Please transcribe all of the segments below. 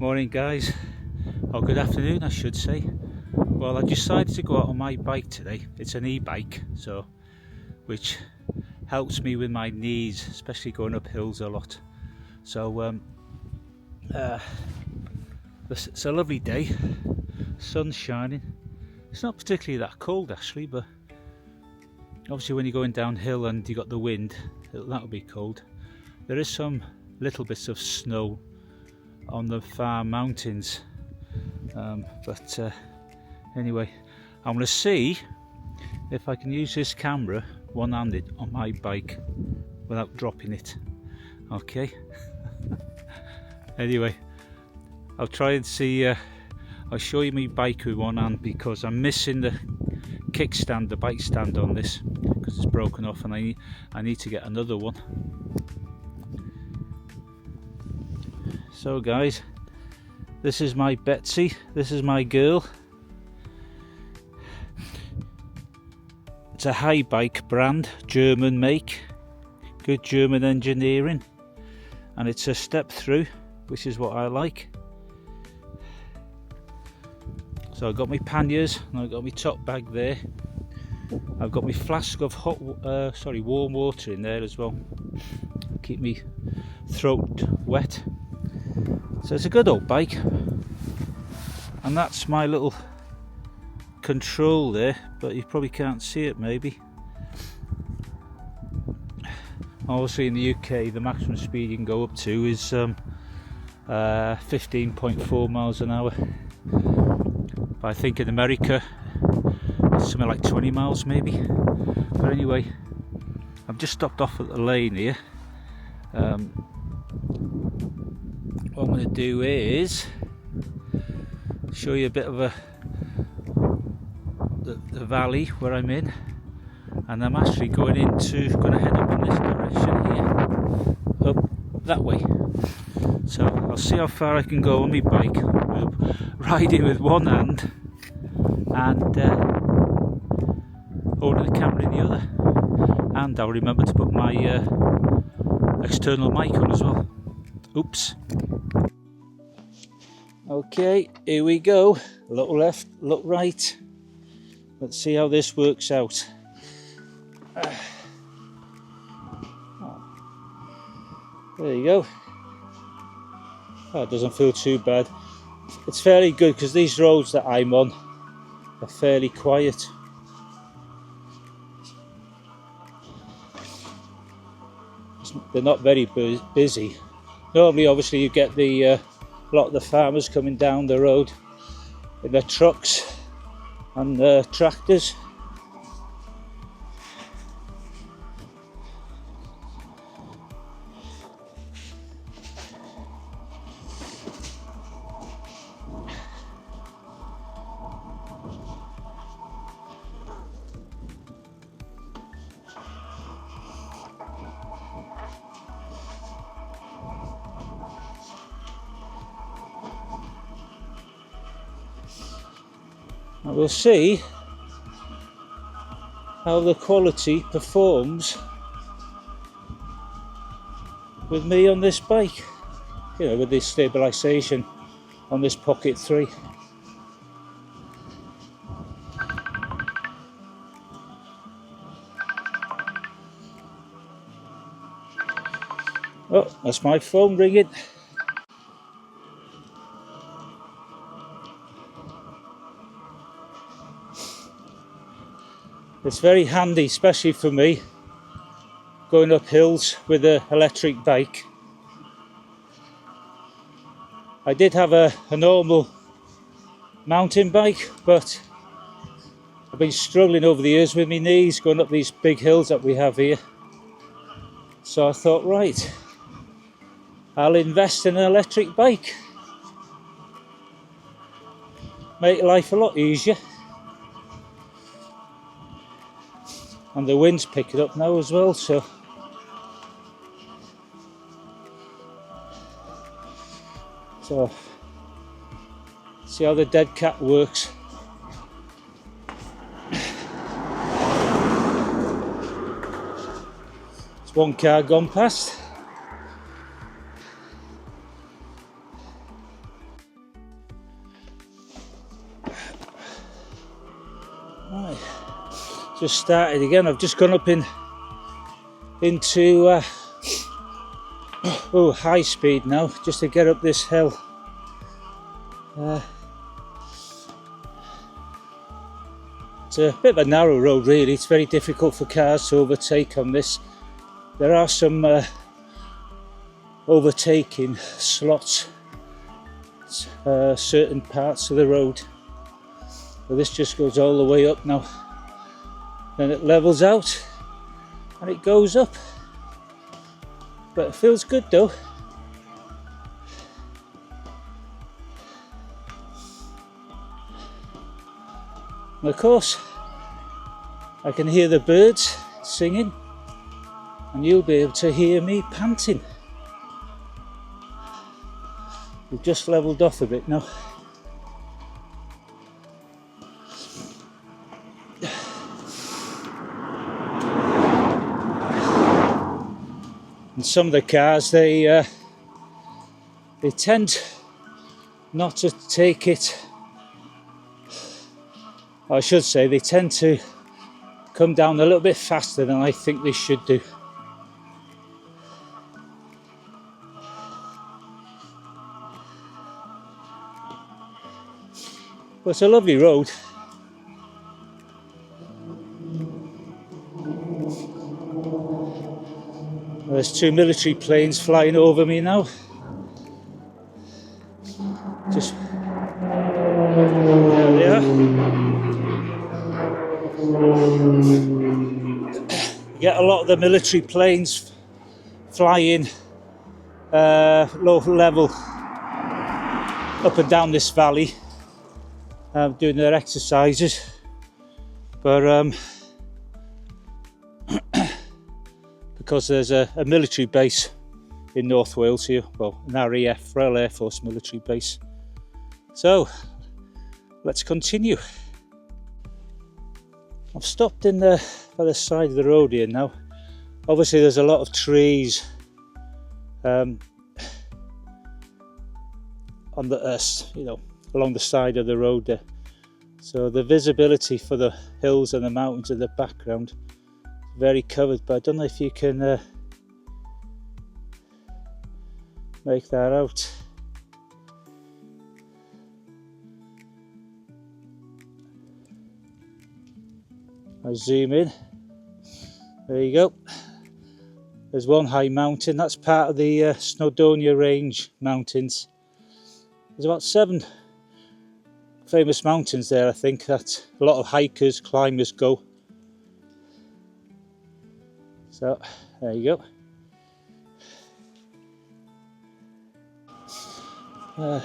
Morning guys, or good afternoon I should say. Well, I decided to go out on my bike today. It's an e-bike, so which helps me with my knees, especially going up hills a lot. So it's a lovely day, sun's shining. It's not particularly that cold actually, but obviously when you're going downhill and you got the wind, that'll be cold. There is some little bits of snow on the far mountains, but anyway, I'm going to see if I can use this camera one-handed on my bike without dropping it. Okay. Anyway, I'll try and see. I'll show you my bike with one hand because I'm missing the kickstand, the bike stand on this, because it's broken off, and I need to get another one. So guys, this is my Betsy, this is my girl. It's a Haibike brand, German make, good German engineering, and it's a step through, which is what I like. So I've got my panniers and I've got my top bag there. I've got my flask of warm water in there as well, keep me throat wet. So it's a good old bike, and that's my little control there, but you probably can't see it maybe. Obviously in the UK the maximum speed you can go up to is 15.4 miles an hour. But I think in America it's something like 20 miles maybe. But anyway, I've just stopped off at the lane here. What I'm going to do is show you a bit of the valley where I'm in, and I'm actually going to head up in this direction here, up that way. So I'll see how far I can go on my bike, riding with one hand and holding the camera in the other, and I'll remember to put my external mic on as well. Oops. Okay, here we go. Look left, look right. Let's see how this works out. There you go. Oh, it doesn't feel too bad. It's fairly good because these roads that I'm on are fairly quiet. They're not very busy. Normally, obviously, you get a lot of the farmers coming down the road in their trucks and tractors. And we'll see how the quality performs with me on this bike, you know, with this stabilisation on this Pocket 3. Oh, that's my phone ringing. It's very handy, especially for me, going up hills with an electric bike. I did have a normal mountain bike, but I've been struggling over the years with my knees going up these big hills that we have here. So I thought, right, I'll invest in an electric bike. Make life a lot easier. And the wind's picking up now as well, so see how the dead cat works. It's one car gone past. just started again. I've just gone up into high speed now, just to get up this hill. It's a bit of a narrow road really. It's very difficult for cars to overtake on this. There are some overtaking slots, certain parts of the road. But this just goes all the way up now. Then it levels out and it goes up. But it feels good though. And of course, I can hear the birds singing, and you'll be able to hear me panting. We've just levelled off a bit now. And some of the cars, they tend not to take it. I should say they tend to come down a little bit faster than I think they should do. But it's a lovely road. There's two military planes flying over me now. Just there they are. You get a lot of the military planes flying low level up and down this valley, doing their exercises. But because there's a military base in North Wales here, well, an RAF, Royal Air Force military base. So let's continue. I've stopped in by the side of the road here now. Obviously there's a lot of trees on the along the side of the road there. So the visibility for the hills and the mountains in the background is very covered, but I don't know if you can make that out. I zoom in. There you go. There's one high mountain. That's part of the Snowdonia Range mountains. There's about 7 famous mountains there, I think, that a lot of hikers, climbers go. So there you go.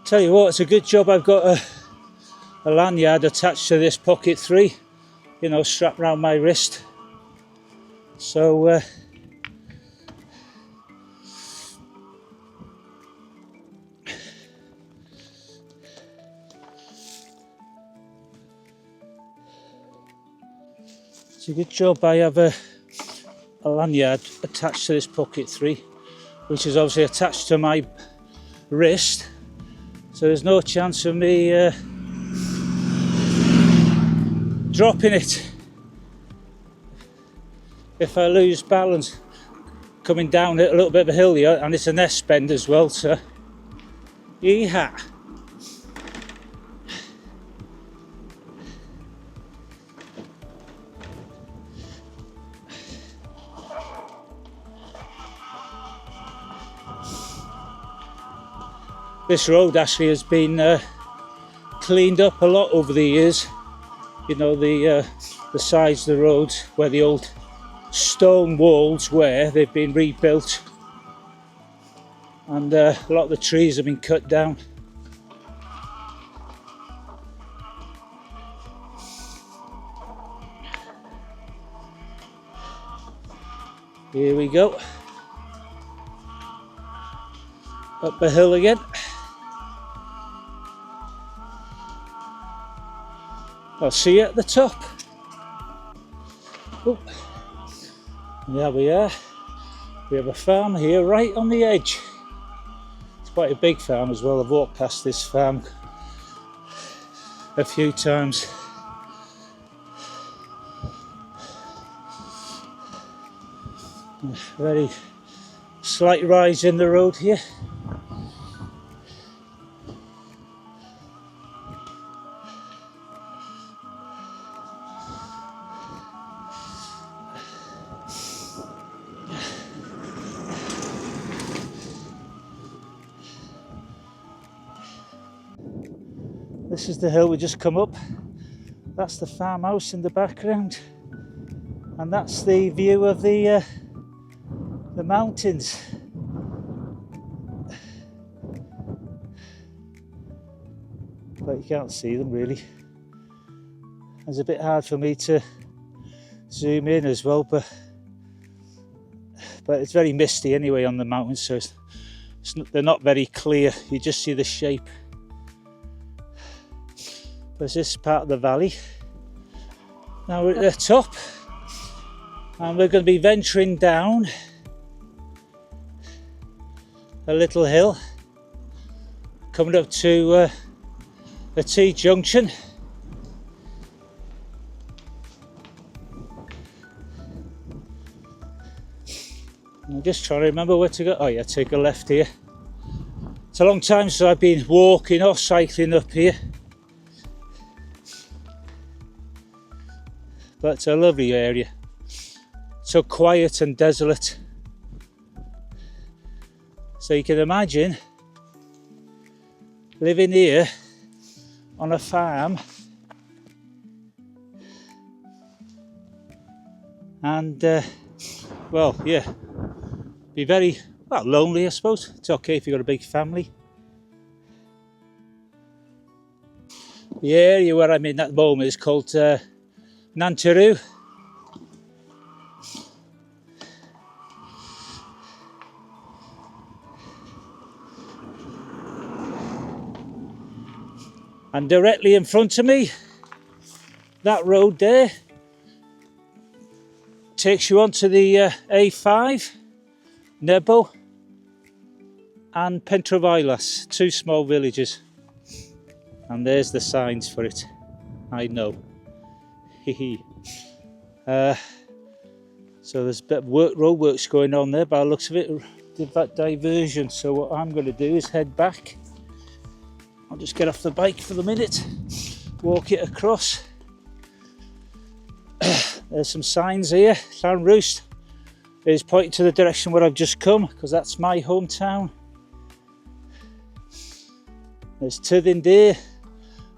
Tell you what, it's a good job I've got a lanyard attached to this Pocket 3, strapped around my wrist. So it's a good job I have a lanyard attached to this Pocket 3, which is obviously attached to my wrist, so there's no chance of me dropping it if I lose balance coming down a little bit of a hill here, and it's an S-bend as well, so yeehaw. This road actually has been cleaned up a lot over the years. The sides of the road where the old stone walls were, they've been rebuilt, and a lot of the trees have been cut down. Here we go, up the hill again. I'll see you at the top. Oh, there we are. We have a farm here right on the edge. It's quite a big farm as well. I've walked past this farm a few times. Very slight rise in the road here. This is the hill we just come up. That's the farmhouse in the background, and that's the view of the mountains. But you can't see them really. It's a bit hard for me to zoom in as well, but it's very misty anyway on the mountains, so they're not very clear. You just see the shape. There's this part of the valley. Now we're at the top, and we're going to be venturing down a little hill, coming up to a T-junction. I'm just trying to remember where to go. Oh yeah, take a left here. It's a long time since I've been walking or cycling up here. But it's a lovely area. So quiet and desolate. So you can imagine living here on a farm and well, yeah, be very lonely, I suppose. It's okay if you've got a big family. The area where I'm in at the moment is called Nantaru. And directly in front of me, that road there takes you onto the A5, Nebo and Pentravailas, two small villages. And there's the signs for it, I know. So there's a bit of roadworks going on there, by the looks of it, did that diversion. So what I'm going to do is head back. I'll just get off the bike for the minute, walk it across. There's some signs here. Llanrwst is pointing to the direction where I've just come, because that's my hometown. There's Tyddindir.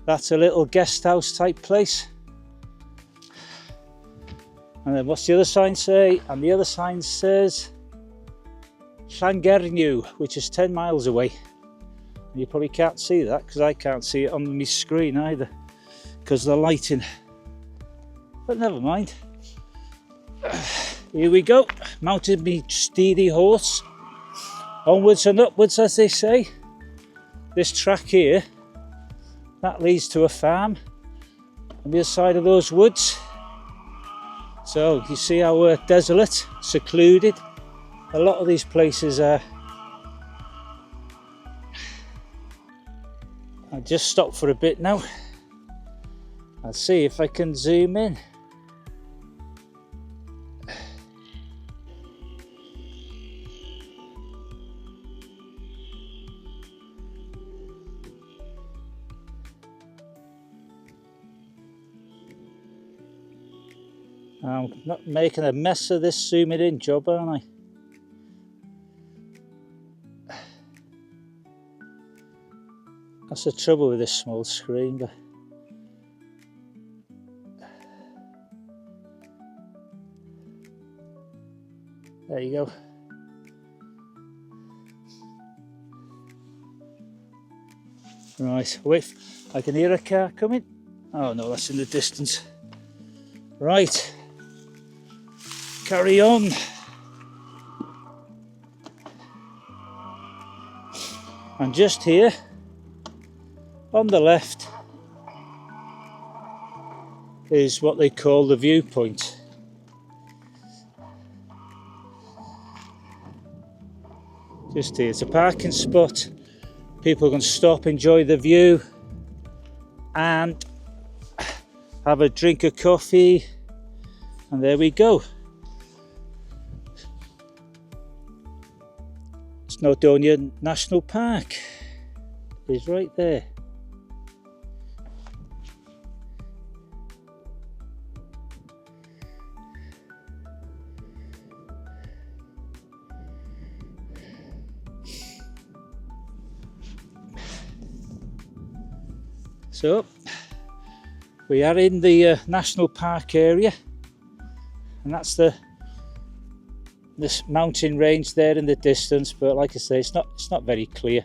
That's a little guest house type place. And then what's the other sign say? And the other sign says Llangernyw, which is 10 miles away. And you probably can't see that because I can't see it on my screen either because of the lighting. But never mind. Here we go. Mounted me steedy horse. Onwards and upwards, as they say. This track here, that leads to a farm on the other side of those woods. So you see how desolate, secluded a lot of these places are. I'll just stop for a bit now. I'll see if I can zoom in. I'm not making a mess of this zooming in job, aren't I? That's the trouble with this small screen, but there you go. Right, wait, I can hear a car coming. Oh no, that's in the distance. Right, carry on. And just here, on the left, is what they call the viewpoint. Just here, it's a parking spot. People can stop, enjoy the view, and have a drink of coffee. And there we go. Snowdonia National Park is right there. So we are in the national park area, and that's this mountain range there in the distance, but like I say, it's not very clear.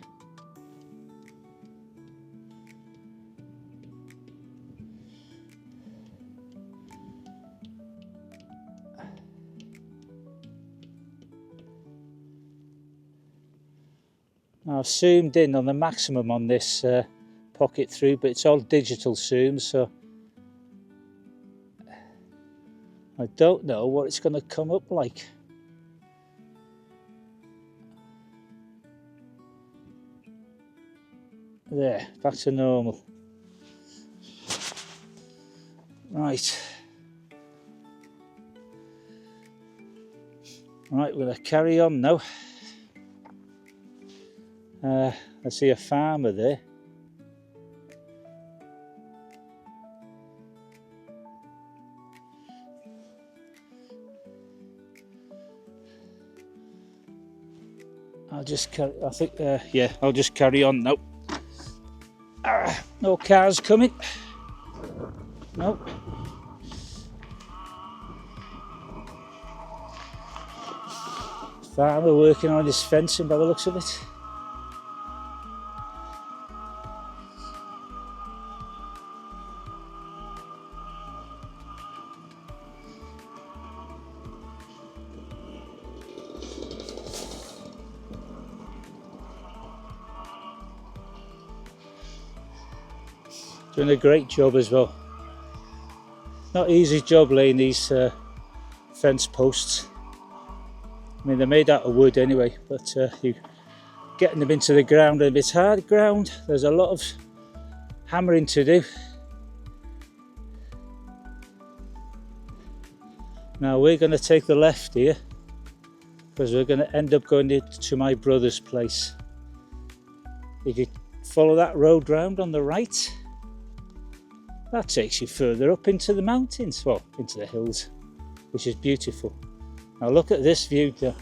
Now, I've zoomed in on the maximum on this pocket through, but it's all digital zoom, so I don't know what it's going to come up like. There, back to normal. Right. Right, we're going to carry on now. I see a farmer there. I'll just carry, I think, yeah, I'll just carry on now. No cars coming. Nope. Farmer working on his fencing by the looks of it. Doing a great job as well. Not easy job laying these fence posts. I mean, they're made out of wood anyway, but you getting them into the ground, and if it's hard ground, there's a lot of hammering to do. Now we're going to take the left here, because we're going to end up going to my brother's place. If you follow that road round on the right, that takes you further up into the mountains, well, into the hills, which is beautiful. Now look at this view there.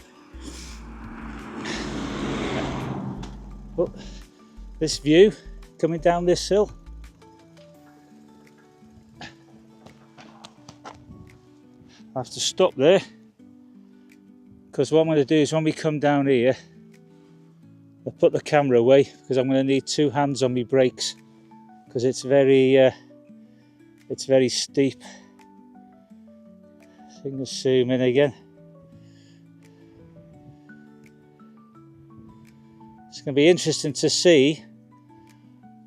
Look, this view coming down this hill. I have to stop there, because what I'm going to do is when we come down here, I'll put the camera away, because I'm going to need two hands on my brakes, because it's very steep. So I'm going to zoom in again. It's going to be interesting to see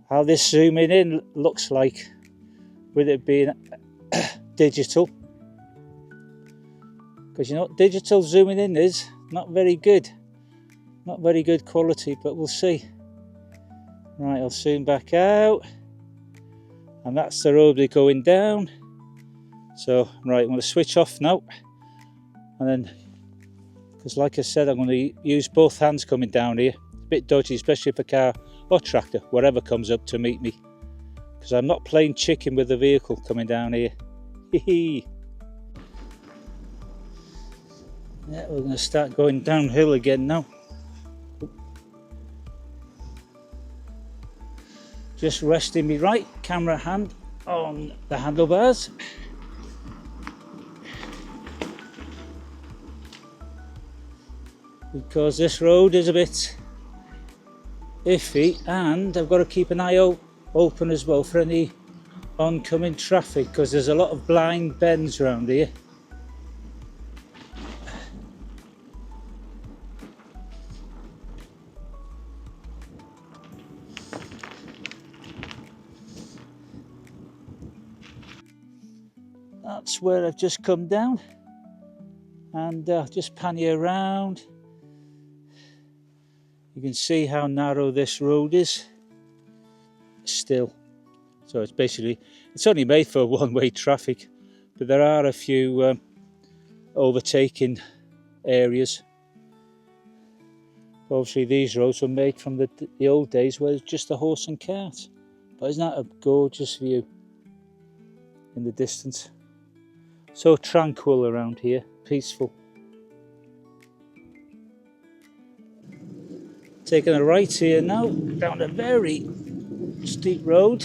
how this zooming in looks like with it being digital. Because you know what digital zooming in is? Not very good. Not very good quality, but we'll see. Right, I'll zoom back out. And that's the road we're going down. So, right, I'm going to switch off now. And then, because like I said, I'm going to use both hands coming down here. It's a bit dodgy, especially if a car or tractor, whatever comes up to meet me. Because I'm not playing chicken with the vehicle coming down here. Hee. Yeah, we're going to start going downhill again now. Just resting my right camera hand on the handlebars. Because this road is a bit iffy, and I've got to keep an eye open as well for any oncoming traffic, because there's a lot of blind bends around here. That's where I've just come down, and just pan you around. You can see how narrow this road is still. So it's basically, it's only made for one-way traffic, but there are a few overtaking areas. Obviously these roads were made from the old days where it's just a horse and cart. But isn't that a gorgeous view in the distance? So tranquil around here, peaceful. Taking a right here now, down a very steep road.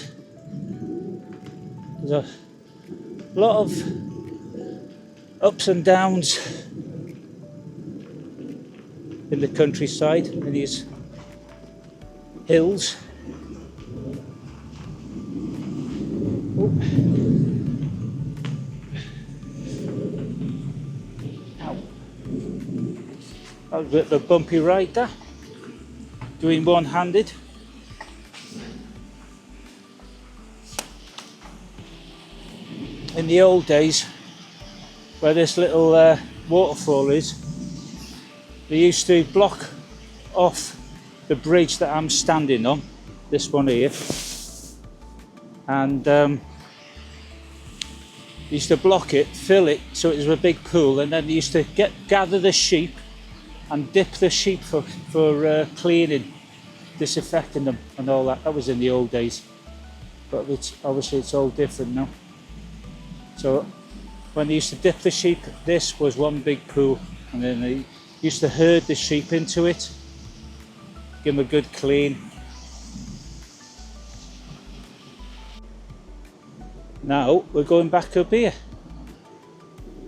There's a lot of ups and downs in the countryside, in these hills. That was a bit of a bumpy ride there, doing one-handed. In the old days, where this little waterfall is, they used to block off the bridge that I'm standing on, this one here, and used to block it, fill it so it was a big pool, and then they used to gather the sheep and dip the sheep for cleaning, disinfecting them and all that. That was in the old days, but obviously it's all different now. So when they used to dip the sheep, this was one big pool, and then they used to herd the sheep into it, give them a good clean. Now we're going back up here.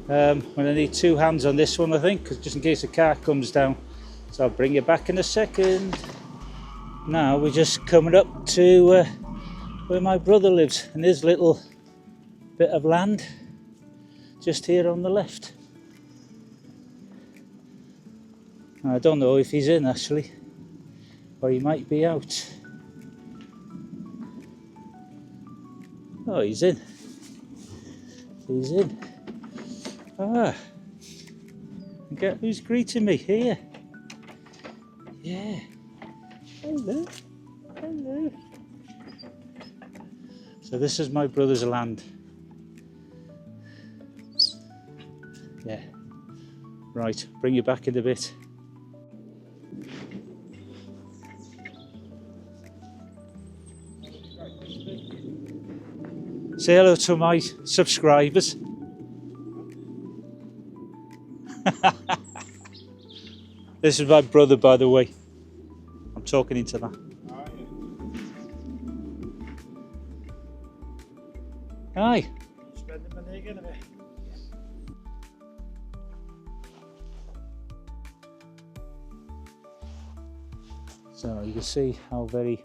I'm going to need two hands on this one, I think, because just in case the car comes down. So I'll bring you back in a second. Now we're just coming up to where my brother lives, in his little bit of land, just here on the left. I don't know if he's in actually, or he might be out. Oh, he's in. He's in. Ah, get who's greeting me here. Yeah. Hello. Hello. So this is my brother's land. Yeah. Right, bring you back in a bit. Say hello to my subscribers. This is my brother, by the way. I'm talking into that. Hi. So you can see how the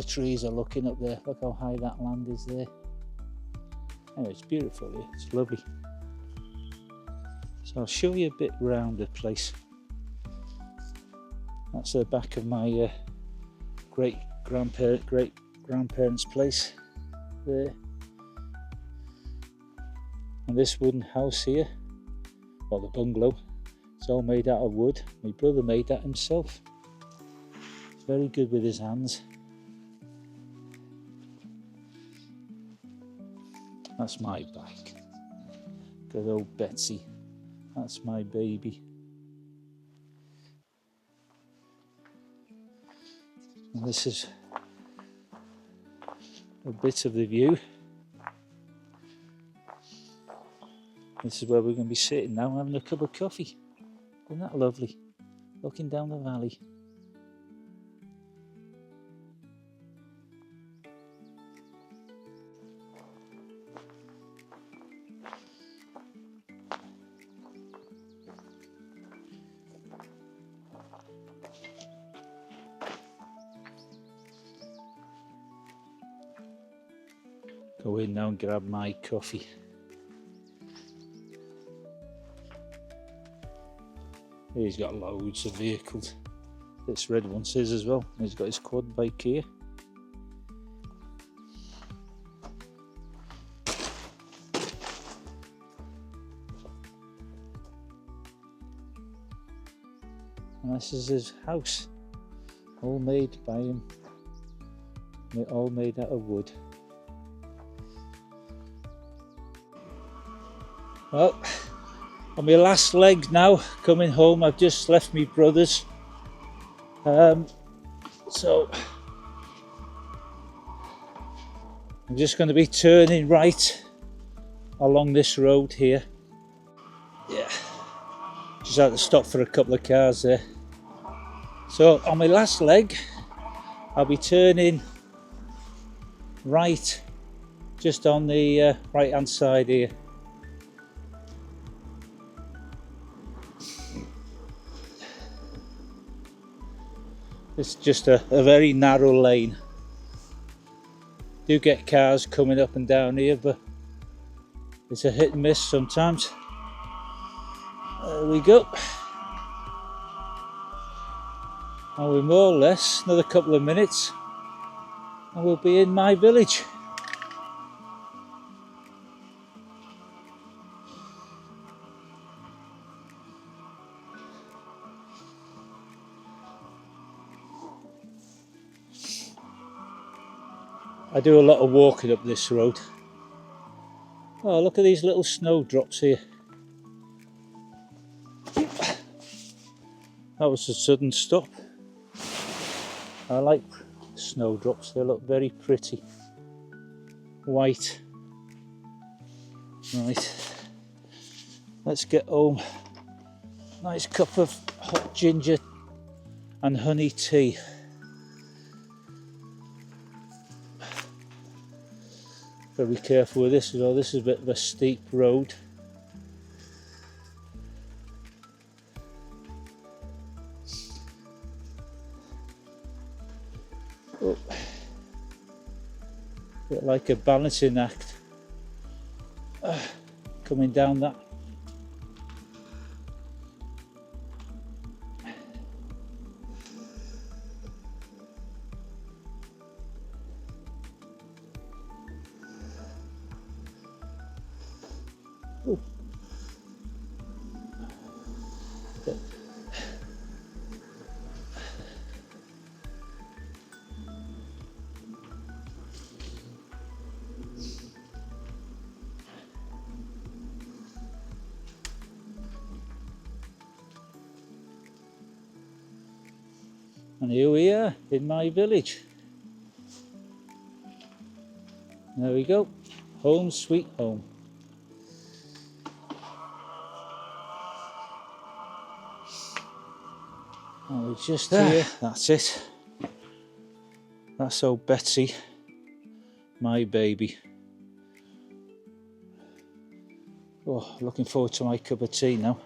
trees are looking up there. Look how high that land is there. Anyway, it's beautiful here. It's lovely. So I'll show you a bit around the place. That's the back of my great grandparents' place there. And this wooden house here, well, the bungalow, it's all made out of wood. My brother made that himself. He's very good with his hands. That's my bike. Good old Betsy. That's my baby. And this is a bit of the view. This is where we're going to be sitting now, having a cup of coffee. Isn't that lovely? Looking down the valley. Go in now and grab my coffee. He's got loads of vehicles. This red one's his as well. He's got his quad bike here. And this is his house. All made by him. All made out of wood. Well, On my last leg now, coming home. I've just left my brother's. So I'm just going to be turning right along this road here. Yeah, just had to stop for a couple of cars there. So on my last leg, I'll be turning right, just on the right hand side here. It's just a very narrow lane. Do get cars coming up and down here, but it's a hit and miss sometimes. There we go. And we're more or less another couple of minutes and we'll be in my village. I do a lot of walking up this road. Oh, look at these little snowdrops here. That was a sudden stop. I like snowdrops, they look very pretty. White. Right, let's get home. Nice cup of hot ginger and honey tea. Gotta be careful with this as well. This is a bit of a steep road. Oh. Bit like a balancing act. Coming down that. Oh. And here we are in my village. There we go. Home sweet home. And we're just here. That's it. That's old Betsy, my baby. Oh, looking forward to my cup of tea now.